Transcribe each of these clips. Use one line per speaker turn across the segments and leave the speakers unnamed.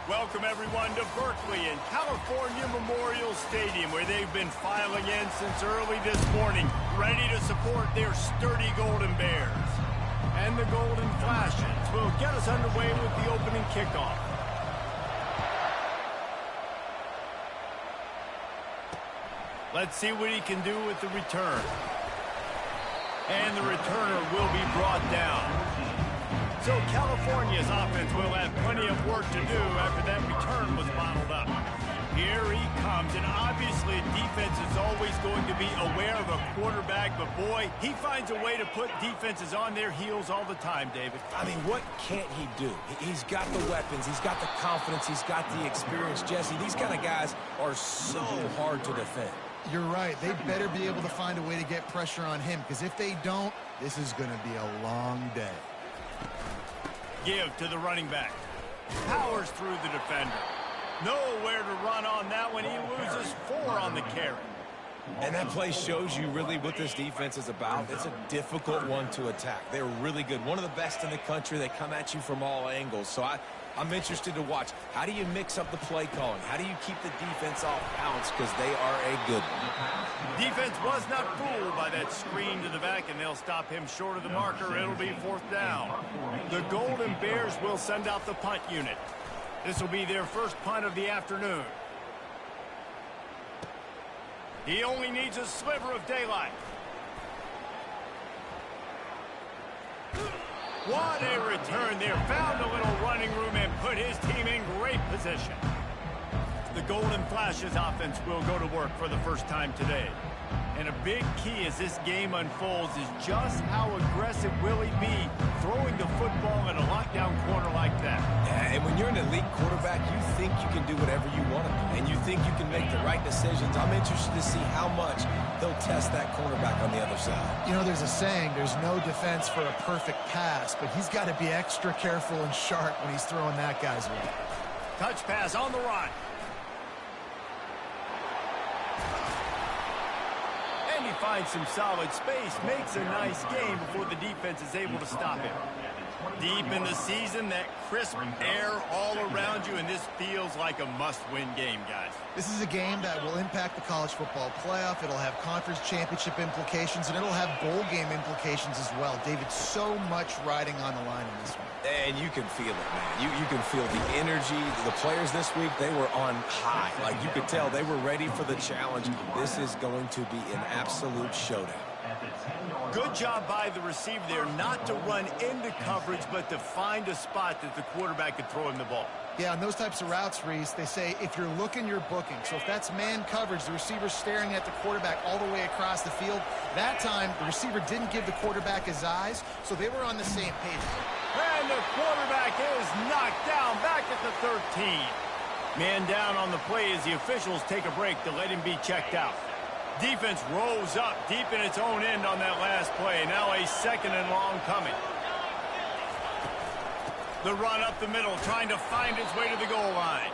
Welcome, everyone, to Berkeley and California Memorial Stadium, where they've been filing in since early this morning, ready to support their sturdy Golden Bears. And the Golden Flashes will get us underway with the opening kickoff. Let's see what he can do with the return. And the returner will be brought down. So California's offense will have plenty of work to do after that return was bottled up. Here he comes, and obviously defense is always going to be aware of a quarterback, but boy, he finds a way to put defenses on their heels all the time, David.
I mean, what can't he do? He's got the weapons, he's got the confidence, he's got the experience. Jesse, these kind of guys are so hard to defend.
You're right. They better be able to find a way to get pressure on him, because if they don't, this is going to be a long day.
Give to the running back. Powers through the defender. Nowhere to run on that one. He loses 4 on the carry.
And that play shows you really what this defense is about. It's a difficult one to attack. They're really good. One of the best in the country. They come at you from all angles. So I'm interested to watch. How do you mix up the play calling? How do you keep the defense off balance? Because they are a good one.
Defense was not fooled by that screen to the back, and they'll stop him short of the marker. It'll be 4th down. The Golden Bears will send out the punt unit. This will be their first punt of the afternoon. He only needs a sliver of daylight. What a return there. Found a little running room and put his team in great position. The Golden Flashes offense will go to work for the first time today. And a big key as this game unfolds is just how aggressive will he be throwing the football in a lockdown corner like that.
Yeah, and when you're an elite quarterback, you think you can do whatever you want to do, and you think you can make the right decisions. I'm interested to see how much they'll test that cornerback on the other side.
You know, there's a saying, there's no defense for a perfect pass, but he's got to be extra careful and sharp when he's throwing that guy's way.
Touch pass on the run. And he finds some solid space, makes a nice game before the defense is able to stop him. Deep in the season, that crisp air all around you, and this feels like a must-win game, guys.
This is a game that will impact the college football playoff. It'll have conference championship implications, and it'll have bowl game implications as well. David, so much riding on the line in this one.
And you can feel it, man. You can feel the energy. The players this week, they were on high. Like, you could tell they were ready for the challenge. This is going to be an absolute showdown.
Good job by the receiver there not to run into coverage, but to find a spot that the quarterback could throw him the ball.
Yeah, on those types of routes, Reese, they say if you're looking, you're booking. So if that's man coverage, the receiver's staring at the quarterback all the way across the field. That time, the receiver didn't give the quarterback his eyes, so they were on the same page.
And the quarterback is knocked down back at the 13. Man down on the play as the officials take a break to let him be checked out. Defense rose up deep in its own end on that last play. Now a 2nd and long coming. The run up the middle, trying to find his way to the goal line.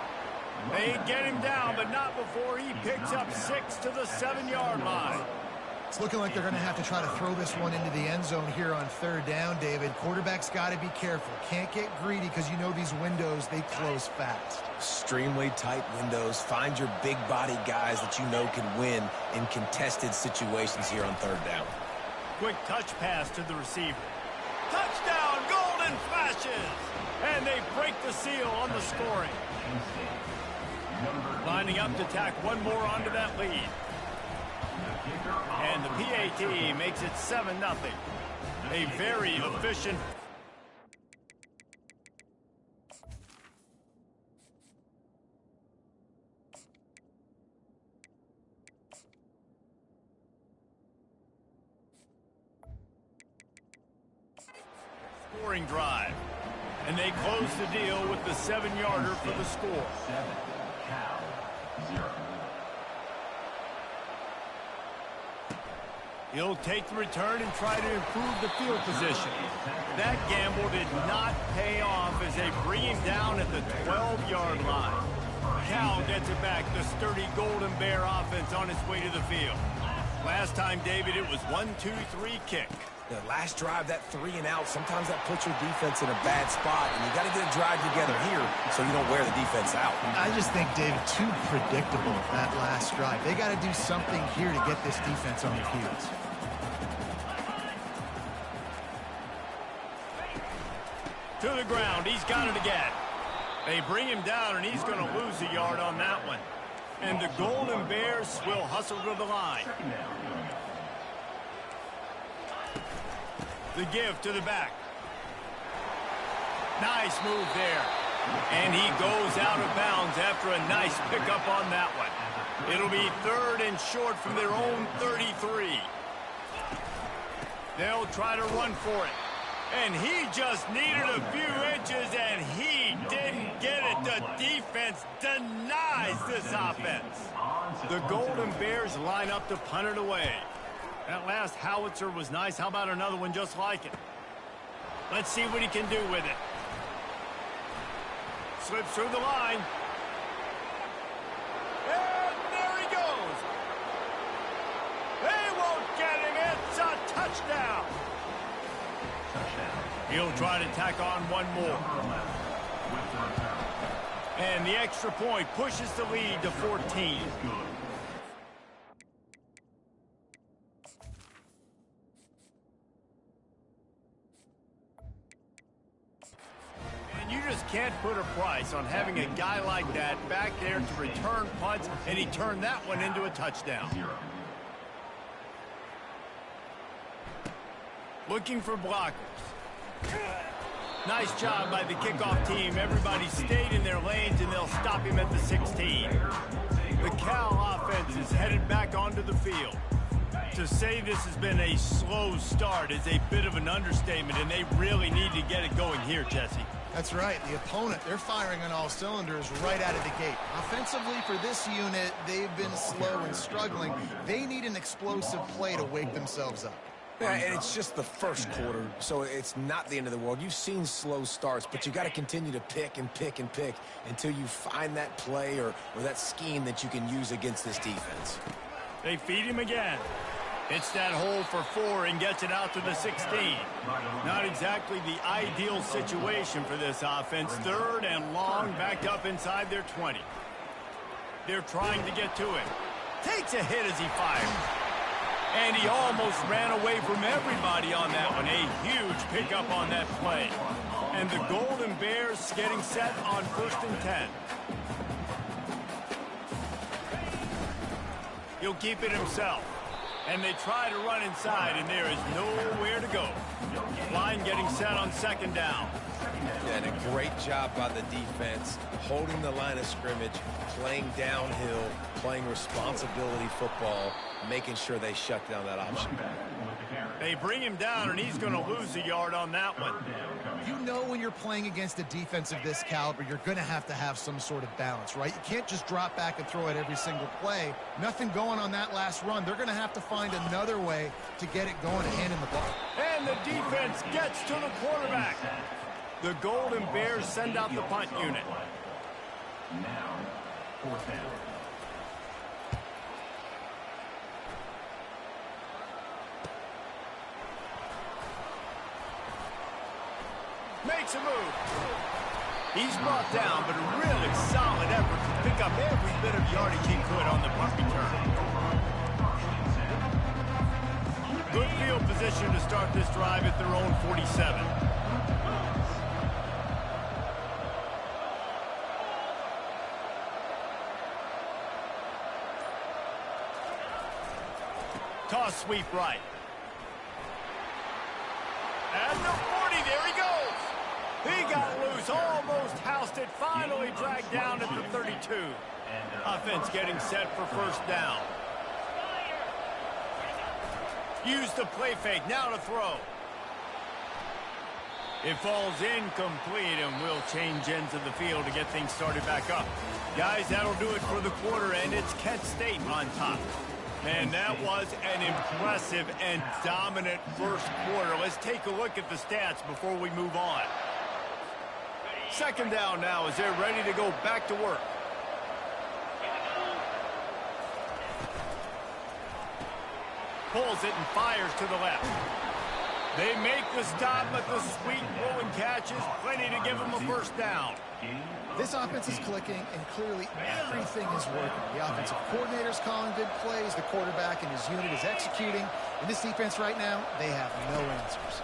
They get him down, but not before he picks up 6 to the 7-yard line.
It's looking like they're going to have to try to throw this one into the end zone here on 3rd down, David. Quarterback's got to be careful. Can't get greedy because you know these windows, they close fast.
Extremely tight windows. Find your big body guys that you know can win in contested situations here on 3rd down.
Quick touch pass to the receiver. Touchdown, Golden Flashes! And they break the seal on the scoring. Lining up to tack one more onto that lead. And the PAT makes it 7-0. A very efficient... scoring drive. And they close the deal with the 7-yarder for the score.
7, Cal, 0.
He'll take the return and try to improve the field position. That gamble did not pay off as they bring him down at the 12-yard line. Cal gets it back, the sturdy Golden Bear offense on its way to the field. Last time, David, it was 1-2-3 kick.
The last drive, that 3 and out, sometimes that puts your defense in a bad spot, and you got to get a drive together here so you don't wear the defense out.
I just think, David, too predictable, that last drive. They got to do something here to get this defense on their heels.
To the ground. He's got it again. They bring him down, and he's going to lose a yard on that one. And the Golden Bears will hustle to the line. The give to the back. Nice move there. And he goes out of bounds after a nice pickup on that one. It'll be 3rd and short from their own 33. They'll try to run for it. And he just needed a few inches, and he didn't get it. The defense denies this offense. The Golden Bears line up to punt it away. That last howitzer was nice. How about another one just like it? Let's see what he can do with it. Slips through the line. And there he goes. They won't get him. It's a touchdown. He'll try to tack on one more. And the extra point pushes the lead to 14. And you just can't put a price on having a guy like that back there to return punts, and he turned that one into a touchdown. Looking for blockers. Nice job by the kickoff team. Everybody stayed in their lanes, and they'll stop him at the 16. The Cal offense is headed back onto the field. To say this has been a slow start is a bit of an understatement, and they really need to get it going here, Jesse.
That's right. The opponent, they're firing on all cylinders right out of the gate. Offensively, for this unit, they've been slow and struggling. They need an explosive play to wake themselves up.
Yeah, and it's just the first quarter, so it's not the end of the world. You've seen slow starts, but you got to continue to pick and pick and pick until you find that play or that scheme that you can use against this defense.
They feed him again. Hits that hole for 4 and gets it out to the 16. Not exactly the ideal situation for this offense. 3rd and long, backed up inside their 20. They're trying to get to it. Takes a hit as he fires. And he almost ran away from everybody on that one. A huge pickup on that play. And the Golden Bears getting set on 1st and 10. He'll keep it himself. And they try to run inside, and there is nowhere to go. Line getting set on 2nd down.
Yeah, and a great job by the defense, holding the line of scrimmage, playing downhill, playing responsibility football, making sure they shut down that option.
They bring him down, and he's going to lose a yard on that one.
You know when you're playing against a defense of this caliber, you're going to have some sort of balance, right? You can't just drop back and throw it every single play. Nothing going on that last run. They're going to have to find another way to get it going and hand in the ball.
And the defense gets to the quarterback. The Golden Bears send out the punt unit.
Now, 4th down.
Makes a move. He's brought down, but a really solid effort to pick up every bit of yardage he could on the punt return. Good field position to start this drive at their own 47. Toss sweep right. At the 40, there he goes. He got loose, almost housed it, finally dragged down at the 32. Offense getting set for 1st down. Use the play fake, now to throw. It falls incomplete, and we'll change ends of the field to get things started back up. Guys, that'll do it for the quarter, and it's Kent State on top. Man, that was an impressive and dominant first quarter. Let's take a look at the stats before we move on. 2nd down now as they're ready to go back to work. Pulls it and fires to the left. They make the stop, but the sweet rolling catch is plenty to give them a first down.
This offense is clicking, and clearly everything is working. The offensive coordinator's calling good plays. The quarterback and his unit is executing. In this defense right now, they have no answers.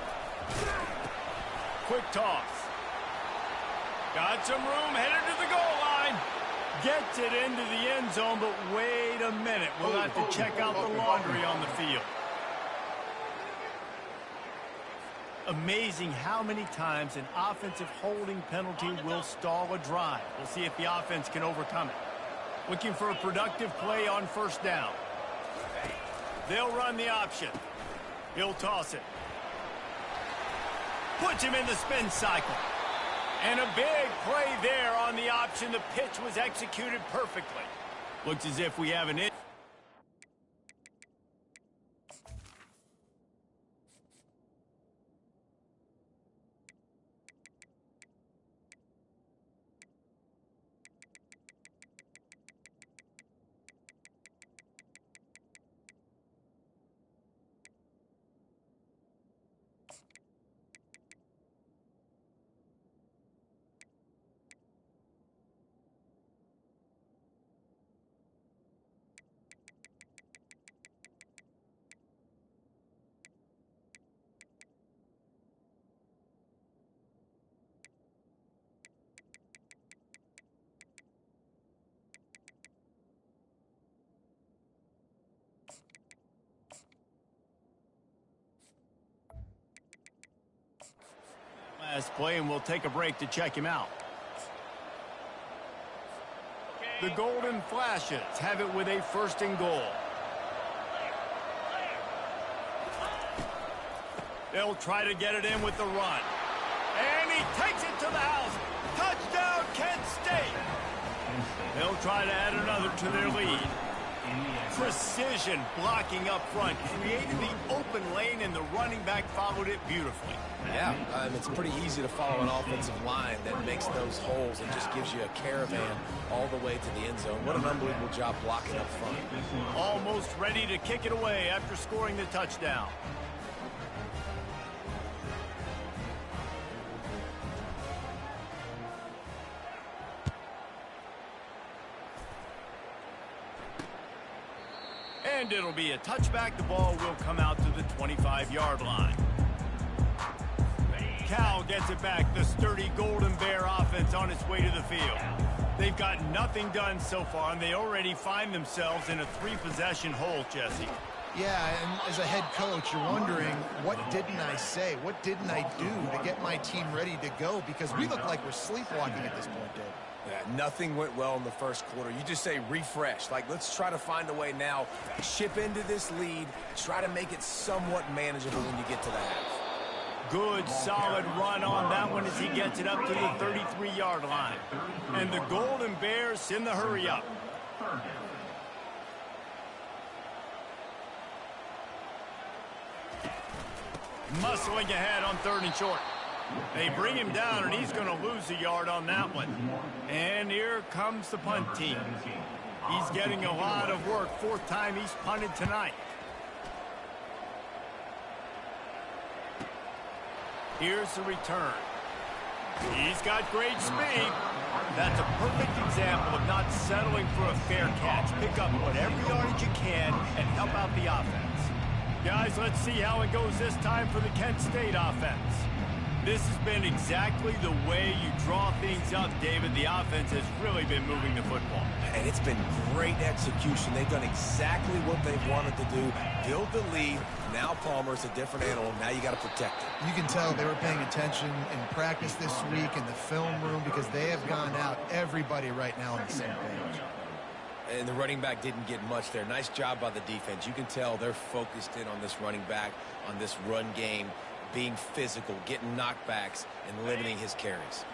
Quick toss. Got some room, headed to the goal line. Gets it into the end zone, but wait a minute. We'll have to check out the laundry on the field. Amazing how many times an offensive holding penalty will stall a drive. We'll see if the offense can overcome it. Looking for a productive play on first down. They'll run the option. He'll toss it. Puts him in the spin cycle. And a big play there on the option. The pitch was executed perfectly. Looks as if we have an in. Last play, and we'll take a break to check him out. The Golden Flashes have it with a first and goal. They'll try to get it in with the run. And he takes it to the house. Touchdown, Kent State. They'll try to add another to their lead. Precision blocking up front, created the open lane, and the running back followed it beautifully.
Yeah, it's pretty easy to follow an offensive line that makes those holes and just gives you a caravan all the way to the end zone. What an unbelievable job blocking up front.
Almost ready to kick it away after scoring the touchdown. And it'll be a touchback. The ball will come out to the 25-yard line. Cal gets it back. The sturdy Golden Bear offense on its way to the field. They've got nothing done so far, and they already find themselves in a three-possession hole, Jesse.
Yeah, and as a head coach, you're wondering, what didn't I say? What didn't I do to get my team ready to go? Because we look like we're sleepwalking at this point, Dave.
Yeah, nothing went well in the first quarter. You just say refresh. Like, let's try to find a way now. Chip into this lead. Try to make it somewhat manageable when you get to the half.
Good, solid run on that one as he gets it up to the 33-yard line. And the Golden Bears in the hurry-up. Muscling ahead on 3rd and short. They bring him down, and he's going to lose a yard on that one. And here comes the punt team. He's getting a lot of work. 4th time he's punted tonight. Here's the return. He's got great speed. That's a perfect example of not settling for a fair catch. Pick up whatever yardage you can and help out the offense. Guys, let's see how it goes this time for the Kent State offense. This has been exactly the way you draw things up, David. The offense has really been moving the football.
And it's been great execution. They've done exactly what they've wanted to do. Build the lead. Now Palmer's a different animal. Now you got to protect him.
You can tell they were paying attention in practice this week in the film room because they have gone out, everybody right now on the same page.
And the running back didn't get much there. Nice job by the defense. You can tell they're focused in on this running back, on this run game, being physical, getting knockbacks, and limiting his carries.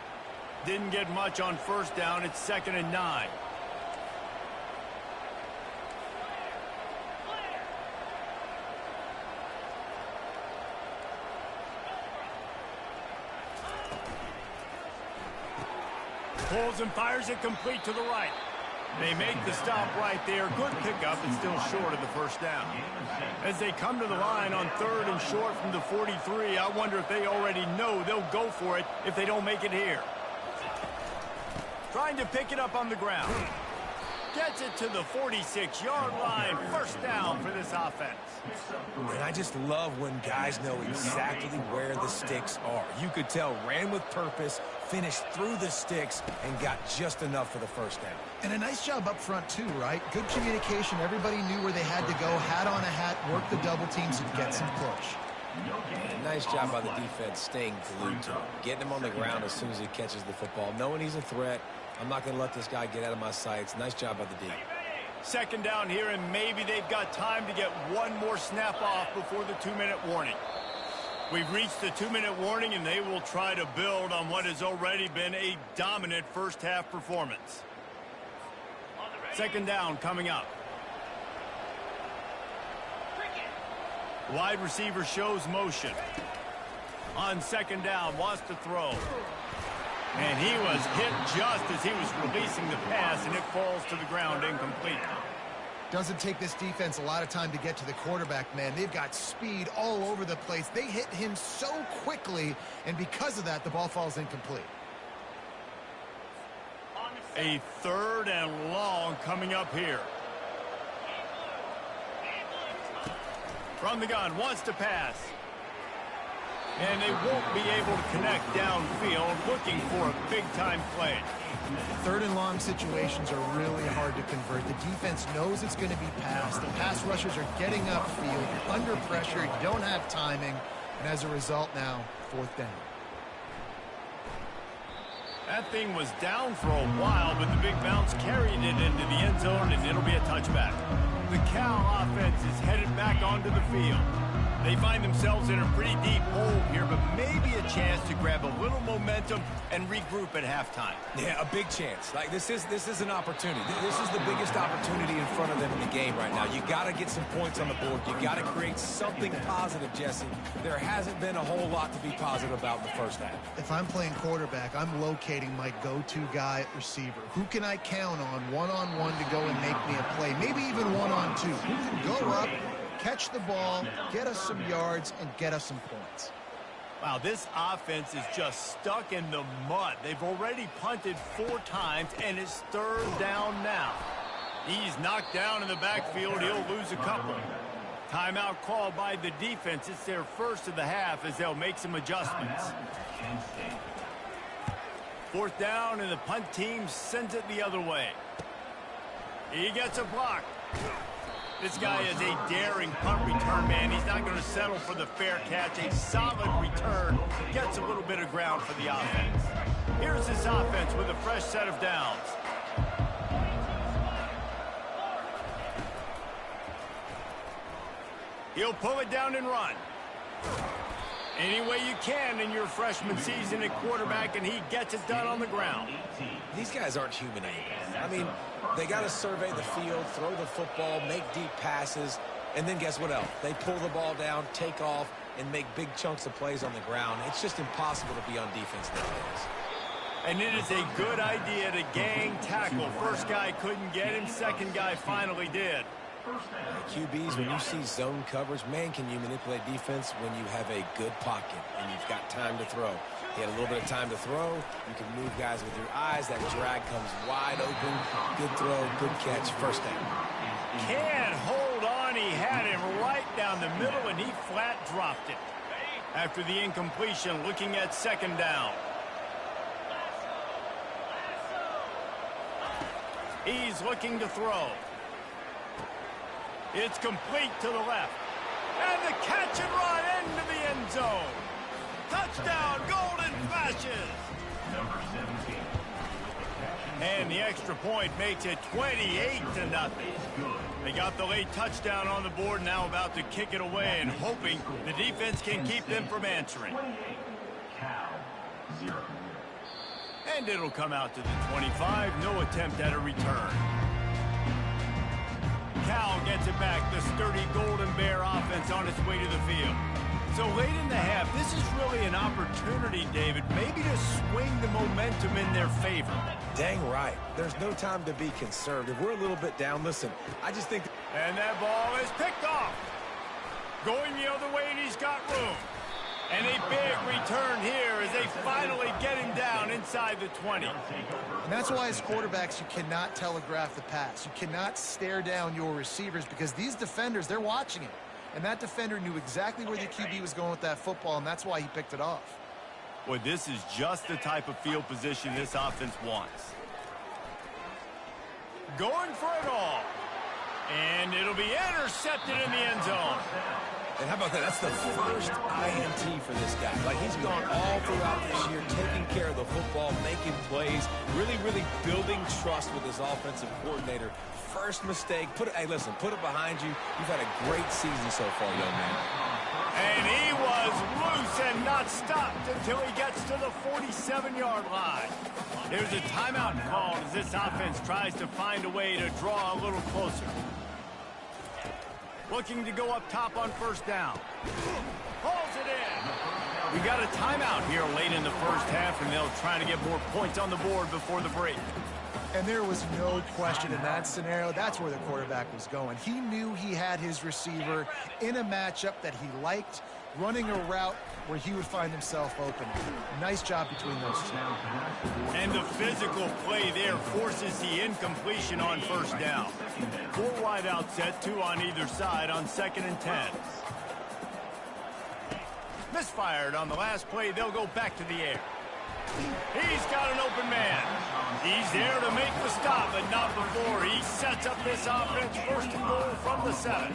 Didn't get much on first down. It's 2nd and 9. Pulls and fires it complete to the right. They make the stop right there. Good pickup, but still short of the first down. As they come to the line on 3rd and short from the 43, I wonder if they already know they'll go for it if they don't make it here. Trying to pick it up on the ground. Gets it to the 46-yard line. First down for this offense.
And I just love when guys know exactly where the sticks are. You could tell, ran with purpose, finished through the sticks, and got just enough for the first down.
And a nice job up front, too, right? Good communication. Everybody knew where they had to go. Hat on a hat, work the double teams, and get some push.
And a nice job by the defense staying glued to him. Getting him on the ground as soon as he catches the football. Knowing he's a threat. I'm not going to let this guy get out of my sights. Nice job by the D.
Second down here, and maybe they've got time to get one more snap off before the 2-minute warning. We've reached the 2-minute warning, and they will try to build on what has already been a dominant first-half performance. Second down coming up. Wide receiver shows motion. On second down, wants to throw. And he was hit just as he was releasing the pass, and it falls to the ground incomplete.
Doesn't take this defense a lot of time to get to the quarterback, man. They've got speed all over the place. They hit him so quickly, and because of that, the ball falls incomplete.
A 3rd and long coming up here. From the gun, wants to pass. And they won't be able to connect downfield, looking for a big-time play.
3rd and long situations are really hard to convert. The defense knows it's going to be passed. The pass rushers are getting upfield. You're under pressure. You don't have timing. And as a result now, 4th down.
That thing was down for a while, but the big bounce carried it into the end zone, and it'll be a touchback. The Cal offense is headed back onto the field. They find themselves in a pretty deep hole here, but maybe a chance to grab a little momentum and regroup at halftime.
Yeah, a big chance. Like this is an opportunity. This is the biggest opportunity in front of them in the game right now. You got to get some points on the board. You got to create something positive, Jesse. There hasn't been a whole lot to be positive about in the first half.
If I'm playing quarterback, I'm locating my go-to guy at receiver. Who can I count on one-on-one to go and make me a play? Maybe even one-on-two. Who can go up, catch the ball, get us some yards, and get us some points.
Wow, this offense is just stuck in the mud. They've already punted 4 times, and it's 3rd down now. He's knocked down in the backfield. He'll lose a couple. Timeout called by the defense. It's their first of the half as they'll make some adjustments. 4th down, and the punt team sends it the other way. He gets a block. This guy is a daring punt return man. He's not going to settle for the fair catch. A solid return. Gets a little bit of ground for the offense. Here's this offense with a fresh set of downs. He'll pull it down and run. Any way you can in your freshman season at quarterback, and he gets it done on the ground.
These guys aren't human anymore. I mean, they got to survey the field, throw the football, make deep passes, and then guess what else? They pull the ball down, take off, and make big chunks of plays on the ground. It's just impossible to be on defense nowadays.
And it is a good idea to gang tackle. First guy couldn't get him, second guy finally did.
QBs, when you see zone coverage, man, can you manipulate defense when you have a good pocket and you've got time to throw. He had a little bit of time to throw. You can move guys with your eyes. That drag comes wide open. Good throw, good catch, first down.
Can't hold on. He had him right down the middle, and he flat dropped it. After the incompletion, looking at second down. He's looking to throw. It's complete to the left. And the catch and run into the end zone. Touchdown, Golden Flashes.
Number 17.
And the extra point makes it 28-0. They got the late touchdown on the board, now about to kick it away and hoping the defense can keep them from answering.
Cal, 0.
And it'll come out to the 25. No attempt at a return. Cal gets it back. The sturdy Golden Bear offense on its way to the field. So late in the half, this is really an opportunity, David, maybe to swing the momentum in their favor.
Dang right. There's no time to be conservative. We're a little bit down. Listen, I just think...
And that ball is picked off. Going the other way, and he's got room. And a big return here as they finally get him down inside the 20.
And that's why as quarterbacks, you cannot telegraph the pass. You cannot stare down your receivers because these defenders, they're watching it. And that defender knew exactly where the QB was going with that football, and that's why he picked it off.
Well, this is just the type of field position this offense wants. Going for it all. And it'll be intercepted in the end zone.
And how about that? That's the first INT for this guy. Like, he's gone all throughout this year, taking care of the football, making plays, really, really building trust with his offensive coordinator. First mistake, hey, listen, put it behind you. You've had a great season so far, young man.
And he was loose and not stopped until he gets to the 47-yard line. There's a timeout called as this offense tries to find a way to draw a little closer. Looking to go up top on first down. Hauls it in. We got a timeout here late in the first half, and they'll try to get more points on the board before the break.
And there was no question in that scenario. That's where the quarterback was going. He knew he had his receiver in a matchup that he liked, running a route where he would find himself open. Nice job between those two.
And the physical play there forces the incompletion on first down. 4 wide out set, 2 on either side on 2nd and 10. Misfired on the last play. They'll go back to the air. He's got an open man. He's there to make the stop, but not before he sets up this offense. 1st and goal from the 7.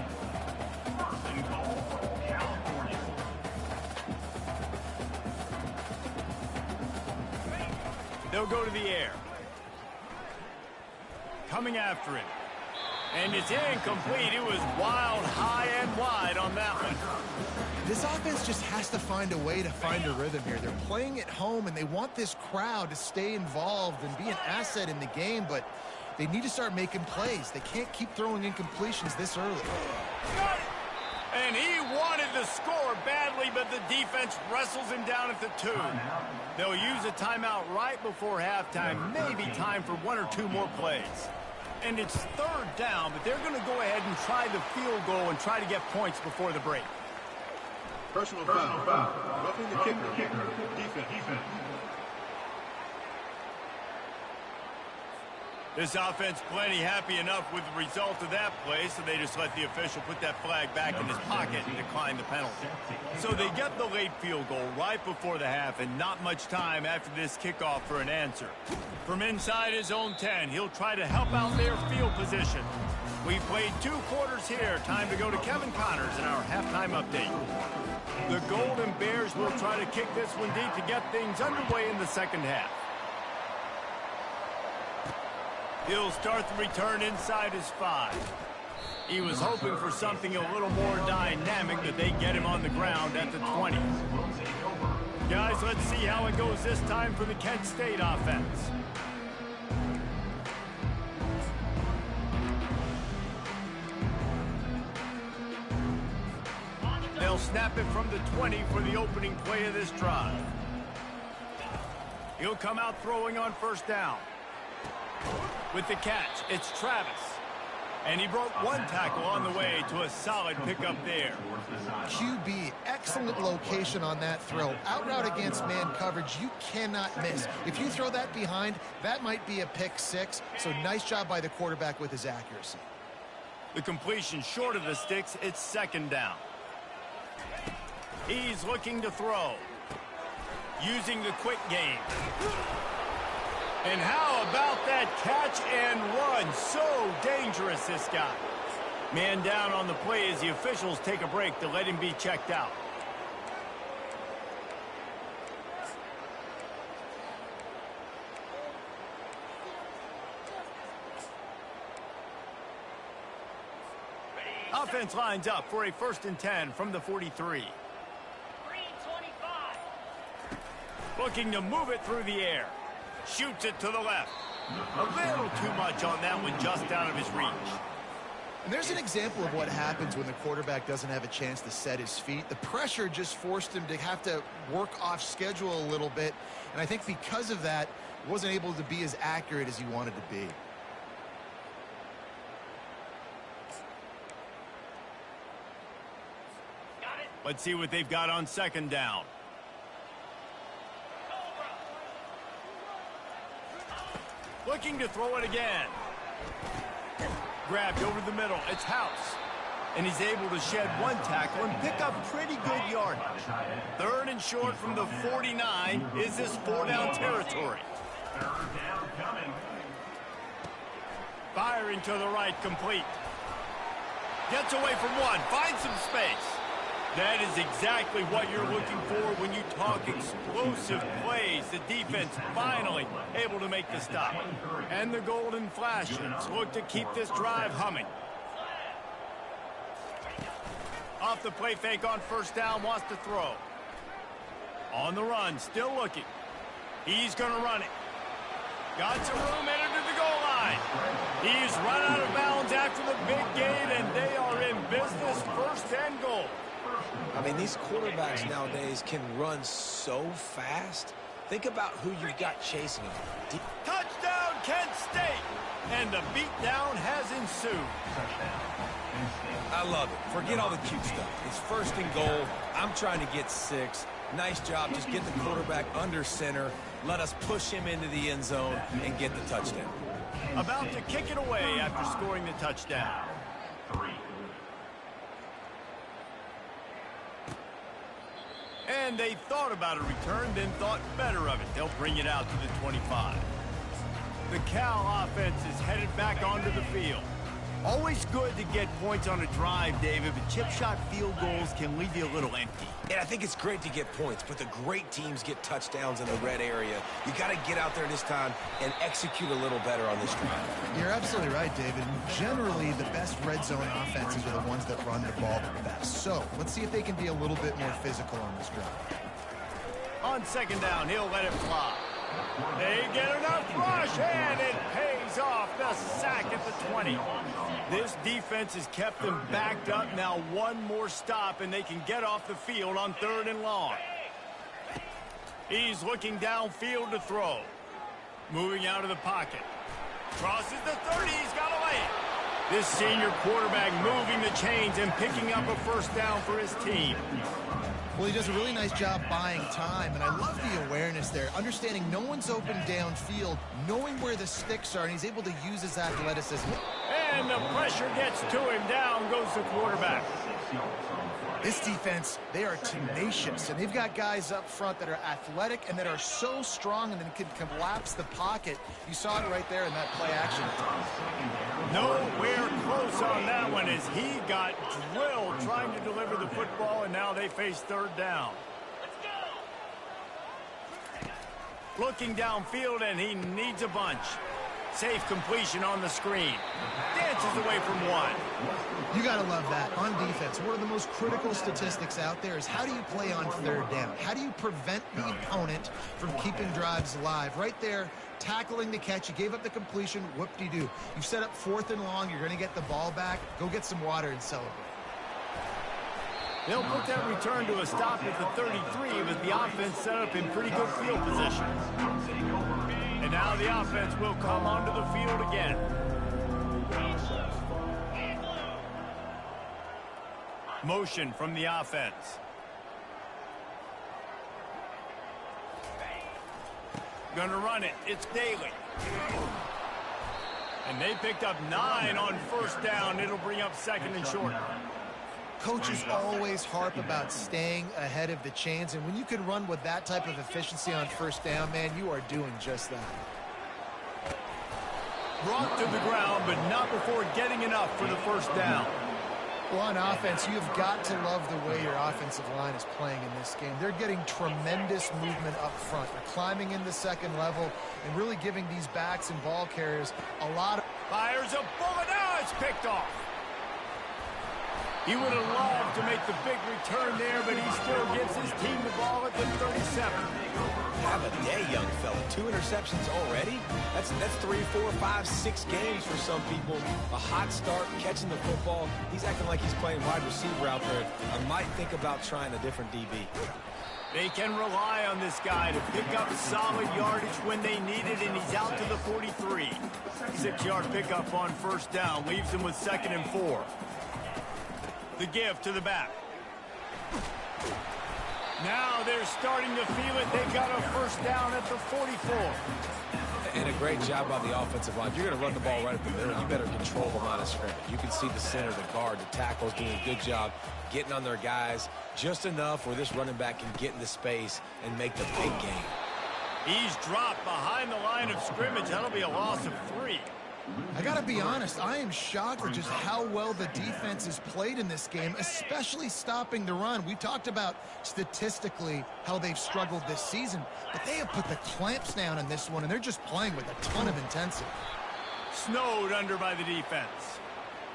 They'll go to the air. Coming after it. And it's incomplete. It was wild, high, and wide on that one.
This offense just has to find a way to find a rhythm here. They're playing at home, and they want this crowd to stay involved and be an asset in the game, but they need to start making plays. They can't keep throwing incompletions this early.
And he wanted the score badly, but the defense wrestles him down at the 2. They'll use a timeout right before halftime. Maybe time for 1 or 2 more plays. And it's 3rd down, but they're going to go ahead and try the field goal and try to get points before the break.
Personal foul. Roughing the kicker. Defense.
This offense plenty happy enough with the result of that play, so they just let the official put that flag back in his pocket and decline the penalty. So they get the late field goal right before the half, and not much time after this kickoff for an answer. From inside his own 10, he'll try to help out their field position. We played 2 quarters here. Time to go to Kevin Connors in our halftime update. The Golden Bears will try to kick this one deep to get things underway in the 2nd half. He'll start the return inside his 5. He was hoping for something a little more dynamic, but they get him on the ground at the 20. Guys, let's see how it goes this time for the Kent State offense. They'll snap it from the 20 for the opening play of this drive. He'll come out throwing on first down. With the catch, it's Travis. And he broke 1 tackle on the way to a solid pickup there.
QB, excellent location on that throw. Out route against man coverage, you cannot miss. If you throw that behind, that might be a pick 6. So nice job by the quarterback with his accuracy.
The completion short of the sticks, it's 2nd down. He's looking to throw. Using the quick game. And how about that catch and run? So dangerous, this guy. Man down on the play as the officials take a break to let him be checked out. Offense lines up for a 1st and 10 from the 43. Looking to move it through the air. Shoots it to the left. A little too much on that one, just out of his reach.
And there's an example of what happens when the quarterback doesn't have a chance to set his feet. The pressure just forced him to have to work off schedule a little bit. And I think because of that, he wasn't able to be as accurate as he wanted to be.
Let's see what they've got on second down. Looking to throw it again. Grabbed over the middle. It's House. And he's able to shed one tackle and pick up pretty good yardage. Third and short from the 49. Is this 4-down territory?
Third down coming.
Firing to the right, complete. Gets away from one. Finds some space. That is exactly what you're looking for when you talk explosive plays. The defense finally able to make the stop. And the Golden Flashes look to keep this drive humming. Off the play fake on first down, wants to throw. On the run, still looking. He's going to run it. Got some room, headed to the goal line. He's run out of bounds after the big gain, and they are in business, first and goal.
I mean, these quarterbacks nowadays can run so fast. Think about who you've got chasing them.
Touchdown, Kent State! And the beatdown has ensued.
I love it. Forget all the cute stuff. It's first and goal. I'm trying to get 6. Nice job. Just get the quarterback under center. Let us push him into the end zone and get the touchdown.
About to kick it away after scoring the touchdown.
3.
And they thought about a return, then thought better of it. They'll bring it out to the 25. The Cal offense is headed back onto the field. Always good to get points on a drive, David, but chip shot field goals can leave you a little empty.
And I think it's great to get points, but the great teams get touchdowns in the red area. You got to get out there this time and execute a little better on this drive.
You're absolutely right, David. Generally, the best red zone offenses are the ones that run the ball the best. So let's see if they can be a little bit more physical on this drive.
On second down, he'll let it fly. They get enough rush, and it pays off. The sack at the 20. This defense has kept them backed up. Now one more stop, and they can get off the field on third and long. He's looking downfield to throw. Moving out of the pocket. Crosses the 30. He's got to lay it. This senior quarterback moving the chains and picking up a first down for his team.
Well, he does a really nice job buying time, and I love the awareness there. Understanding no one's open downfield, knowing where the sticks are, and he's able to use his athleticism.
And the pressure gets to him. Down goes the quarterback.
This defense, they are tenacious, and they've got guys up front that are athletic and that are so strong and then can collapse the pocket. You saw it right there in that play action.
Nowhere close on that one as he got drilled trying to deliver the football, and now they face third down. Looking downfield, and he needs a bunch. Safe completion on the screen. Dances away from one.
You got to love that. On defense, one of the most critical statistics out there is how do you play on third down? How do you prevent the opponent from keeping drives alive? Right there, tackling the catch. You gave up the completion. Whoop-de-doo. You've set up fourth and long. You're going to get the ball back. Go get some water and celebrate.
They'll put that return to a stop at the 33 with the offense set up in pretty good field position. And now the offense will come onto the field again. Motion from the offense. Gonna run it. It's Daly. And they picked up 9 on first down. It'll bring up second and short.
Coaches always harp about staying ahead of the chains, and when you can run with that type of efficiency on first down, man, you are doing just that.
Brought to the ground, but not before getting enough for the first down.
Well, on offense, you've got to love the way your offensive line is playing in this game. They're getting tremendous movement up front. They're climbing in the second level and really giving these backs and ball carriers a lot of...
Fires a bullet. Now it's picked off. He would have loved to make the big return there, but he still gives his team the ball at the 37.
Have a day, young fella. 2 interceptions already? That's 3, 4, 5, 6 games for some people. A hot start, catching the football. He's acting like he's playing wide receiver out there. I might think about trying a different DB.
They can rely on this guy to pick up solid yardage when they need it, and he's out to the 43. 6-yard pickup on first down leaves him with 2nd and 4. The give to the back. Now they're starting to feel it. They got a first down at the 44.
And a great job by the offensive line. If you're going to run the ball right up the middle, you better control the line of scrimmage. You can see the center, the guard, the tackles doing a good job getting on their guys just enough where this running back can get into space and make the big game.
He's dropped behind the line of scrimmage. That'll be a loss of 3.
I got to be honest, I am shocked at just how well the defense has played in this game, especially stopping the run. We talked about statistically how they've struggled this season, but they have put the clamps down in this one, and they're just playing with a ton of intensity.
Snowed under by the defense.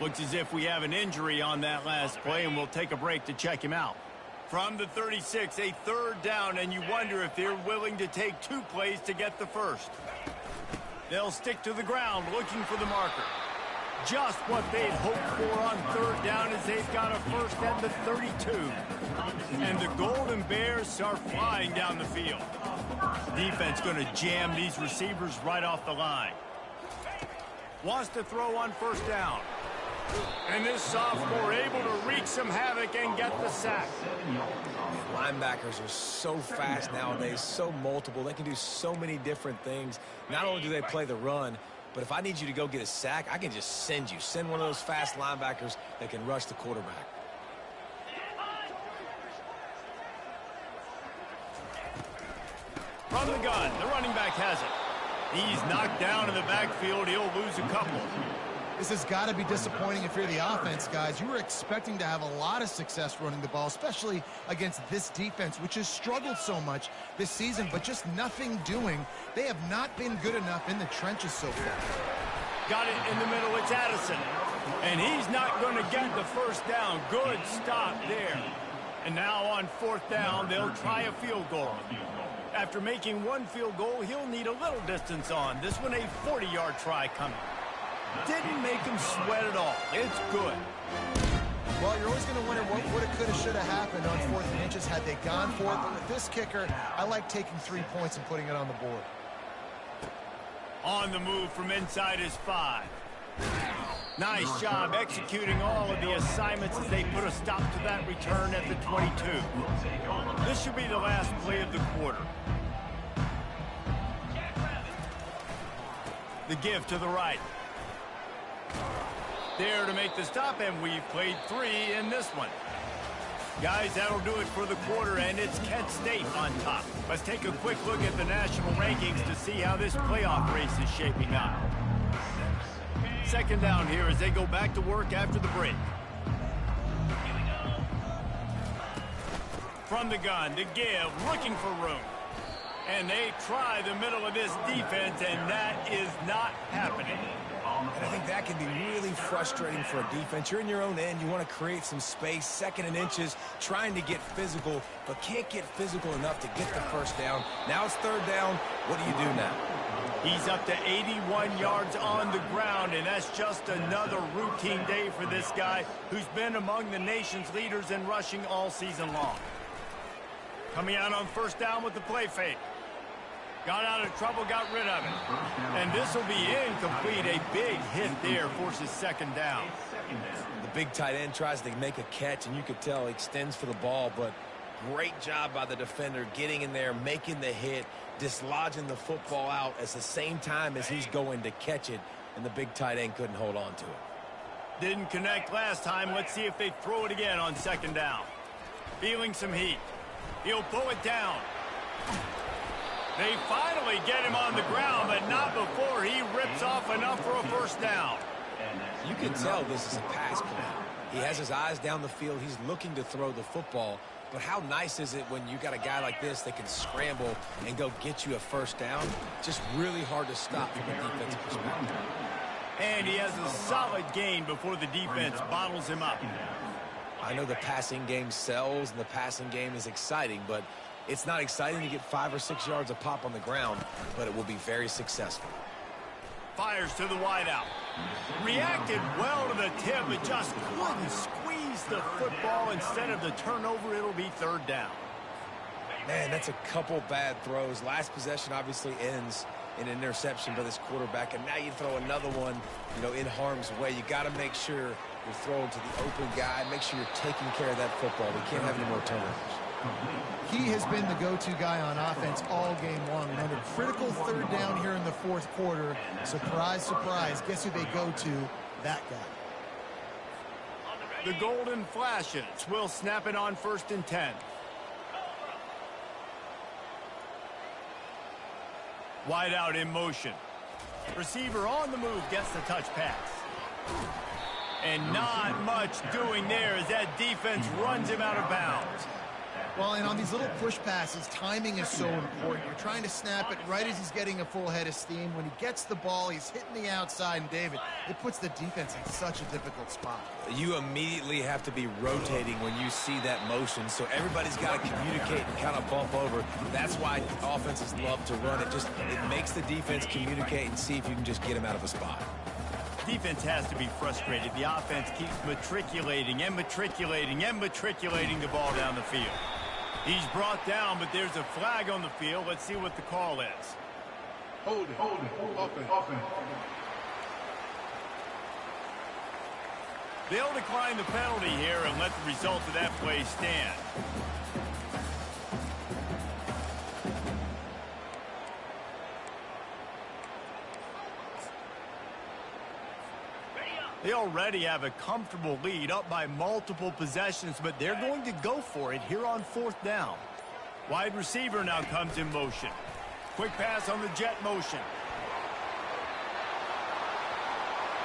Looks as if we have an injury on that last play, and we'll take a break to check him out. From the 36, a 3rd down, and you wonder if they're willing to take 2 plays to get the first. They'll stick to the ground looking for the marker. Just what they'd hoped for on 3rd down as they've got a first at the 32. And the Golden Bears are flying down the field. Defense going to jam these receivers right off the line. Wants to throw on first down. And this sophomore able to wreak some havoc and get the sack.
Linebackers are so fast nowadays, so multiple. They can do so many different things. Not only do they play the run, but if I need you to go get a sack, I can just send you. Send one of those fast linebackers that can rush the quarterback.
From the gun, the running back has it. He's knocked down in the backfield. He'll lose a couple.
This has got to be disappointing if you're the offense, guys. You were expecting to have a lot of success running the ball, especially against this defense, which has struggled so much this season, but just nothing doing. They have not been good enough in the trenches so far.
Got it in the middle. It's Addison. And he's not going to get the first down. Good stop there. And now on 4th down, they'll try a field goal. After making 1 field goal, he'll need a little distance on. This one a 40-yard try coming. Didn't make him sweat at all. It's good.
Well, you're always going to wonder what woulda, coulda, shoulda happened on 4th and inches had they gone for it. But with this kicker, I like taking 3 points and putting it on the board.
On the move from inside his 5. Nice job executing all of the assignments as they put a stop to that return at the 22. This should be the last play of the quarter. The give to the right. There to make the stop, and we've played 3 in this one. Guys, that'll do it for the quarter, and it's Kent State on top. Let's take a quick look at the national rankings to see how this playoff race is shaping up. 2nd down here as they go back to work after the break. From the gun, to give, looking for room. And they try the middle of this defense, and that is not happening.
And I think that can be really frustrating for a defense. You're in your own end. You want to create some space, 2nd and inches, trying to get physical, but can't get physical enough to get the first down. Now it's 3rd down. What do you do now?
He's up to 81 yards on the ground, and that's just another routine day for this guy who's been among the nation's leaders in rushing all season long. Coming out on 1st down with the play fake. Got out of trouble, got rid of it. And this will be incomplete. A big hit there forces 2nd down.
The big tight end tries to make a catch, and you could tell he extends for the ball, but great job by the defender getting in there, making the hit, dislodging the football out at the same time as he's going to catch it, and the big tight end couldn't hold on to it.
Didn't connect last time. Let's see if they throw it again on 2nd down. Feeling some heat. He'll pull it down. They finally get him on the ground, but not before he rips off enough for a first down.
You can tell this is a pass play. He has his eyes down the field. He's looking to throw the football. But how nice is it when you got a guy like this that can scramble and go get you a first down? Just really hard to stop from a defensive perspective.
And he has a solid gain before the defense bottles him up.
I know the passing game sells and the passing game is exciting, but it's not exciting to get 5 or 6 yards a pop on the ground, but it will be very successful.
Fires to the wideout. Reacted well to the tip, but just couldn't squeeze the football. Instead of the turnover, it'll be third down.
Man, that's a couple bad throws. Last possession obviously ends in an interception by this quarterback, and now you throw another one, in harm's way. You got to make sure you're throwing to the open guy. Make sure you're taking care of that football. We can't have any more turnovers.
He has been the go-to guy on offense all game long. And under critical third down here in the fourth quarter, surprise, surprise, guess who they go to? That guy.
The golden flashes will snap it on 1st and 10. Wide out in motion. Receiver on the move gets the touch pass. And not much doing there as that defense runs him out of bounds.
Well, and on these little push passes, timing is so important. You're trying to snap it right as he's getting a full head of steam. When he gets the ball, he's hitting the outside, and David, it puts the defense in such a difficult spot.
You immediately have to be rotating when you see that motion, so everybody's got to communicate and kind of bump over. That's why offenses love to run it. It makes the defense communicate and see if you can just get him out of a spot.
Defense has to be frustrated. The offense keeps matriculating and matriculating and matriculating the ball down the field. He's brought down, but there's a flag on the field. Let's see what the call is.
Hold it. Offense.
They'll decline the penalty here and let the result of that play stand. They already have a comfortable lead, up by multiple possessions, but they're going to go for it here on 4th down. Wide receiver now comes in motion. Quick pass on the jet motion.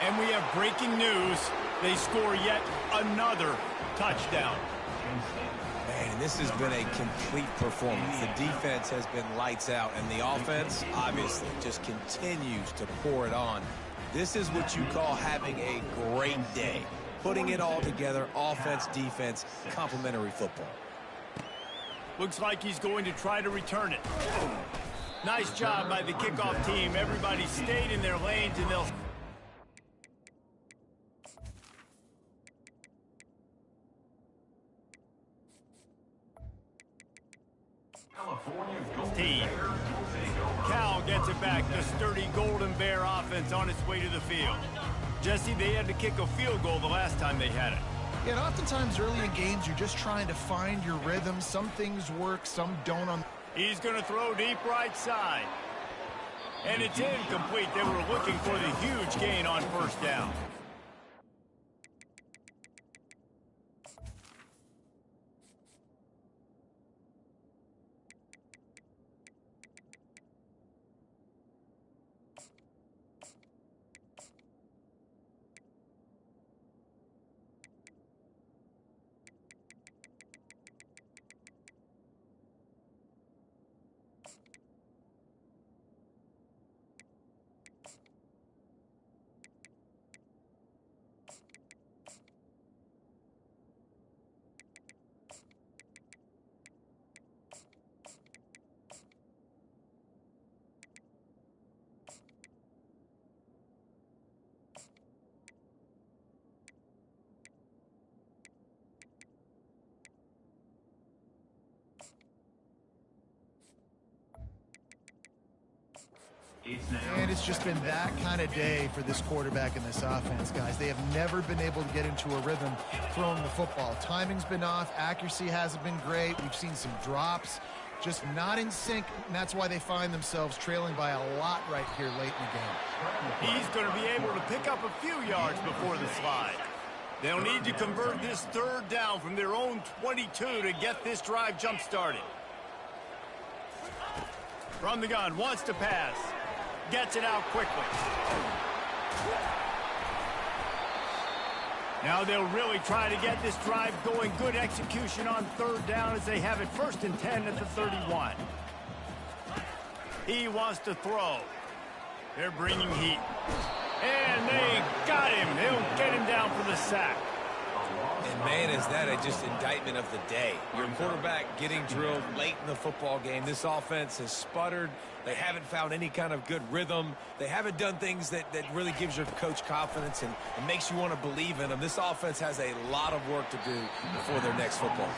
And we have breaking news. They score yet another touchdown.
Man, this has been a complete performance. The defense has been lights out, and the offense obviously just continues to pour it on. This is what you call having a great day. Putting it all together, offense, defense, complementary football.
Looks like he's going to try to return it. Nice job by the kickoff team. Everybody stayed in their lanes, and they'll... team. Cal gets it back. The sturdy Golden Bear offense on its way to the field. Jesse, they had to kick a field goal the last time they had it.
Yeah, and oftentimes early in games, you're just trying to find your rhythm. Some things work, some don't.
He's going to throw deep right side. And it's incomplete. They were looking for the huge gain on 1st down.
And it's just been that kind of day for this quarterback and this offense, guys. They have never been able to get into a rhythm throwing the football. Timing's been off. Accuracy hasn't been great. We've seen some drops. Just not in sync, and that's why they find themselves trailing by a lot right here late in the game.
He's going to be able to pick up a few yards before the slide. They'll need to convert this 3rd down from their own 22 to get this drive jump-started. From the gun, wants to pass. Gets it out quickly. Now they'll really try to get this drive going. Good execution on 3rd down as they have it 1st and 10 at the 31. He wants to throw. They're bringing heat. And they got him. They'll get him down for the sack.
And, man, is that just indictment of the day. Your quarterback getting drilled late in the football game. This offense has sputtered. They haven't found any kind of good rhythm. They haven't done things that really gives your coach confidence and makes you want to believe in them. This offense has a lot of work to do before their next football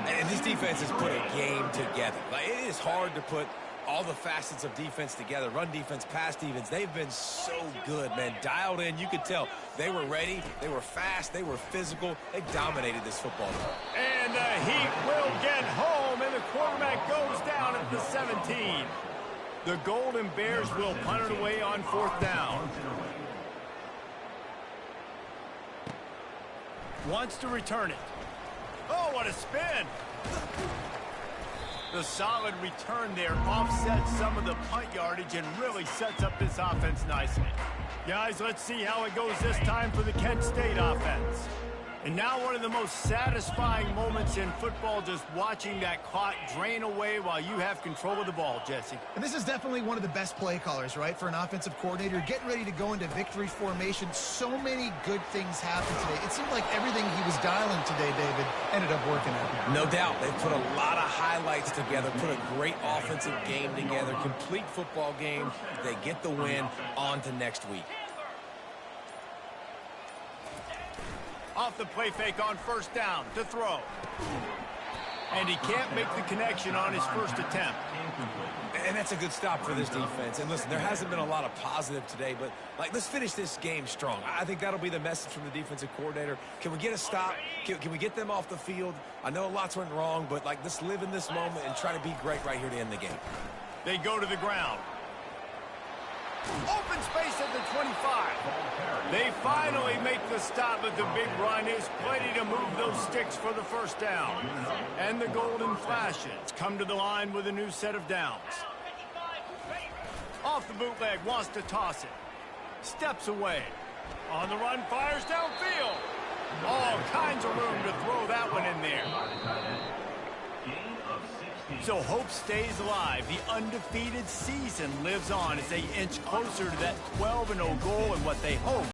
game. And this defense has put a game together. Like, it is hard to put all the facets of defense together. Run defense, pass defense. They've been so good, man. Dialed in. You could tell they were ready. They were fast. They were physical. They dominated this football game.
And the Heat will get home, and the quarterback goes down at the 17. The Golden Bears will punt it away on 4th down. Wants to return it. Oh, what a spin. The solid return there offsets some of the punt yardage and really sets up this offense nicely. Guys, let's see how it goes this time for the Kent State offense. And now one of the most satisfying moments in football, just watching that clock drain away while you have control of the ball, Jesse.
And this is definitely one of the best play callers, right, for an offensive coordinator. Getting ready to go into victory formation. So many good things happened today. It seemed like everything he was dialing today, David, ended up working out.
No doubt. They put a lot of highlights together, put a great offensive game together, complete football game. They get the win. On to next week.
Off the play fake on 1st down to throw. And he can't make the connection on his first attempt.
And that's a good stop for this defense. And listen, there hasn't been a lot of positive today, but let's finish this game strong. I think that'll be the message from the defensive coordinator. Can we get a stop? Can we get them off the field? I know lots went wrong, but let's live in this moment and try to be great right here to end the game.
They go to the ground. Open space at the 25. They finally make the stop, but the big run is plenty to move those sticks for the 1st down. And the Golden Flashes come to the line with a new set of downs. Off the bootleg, wants to toss it. Steps away. On the run, fires downfield. All kinds of room to throw that one in there. So hope stays alive. The undefeated season lives on as they inch closer to that 12-0 goal and what they hope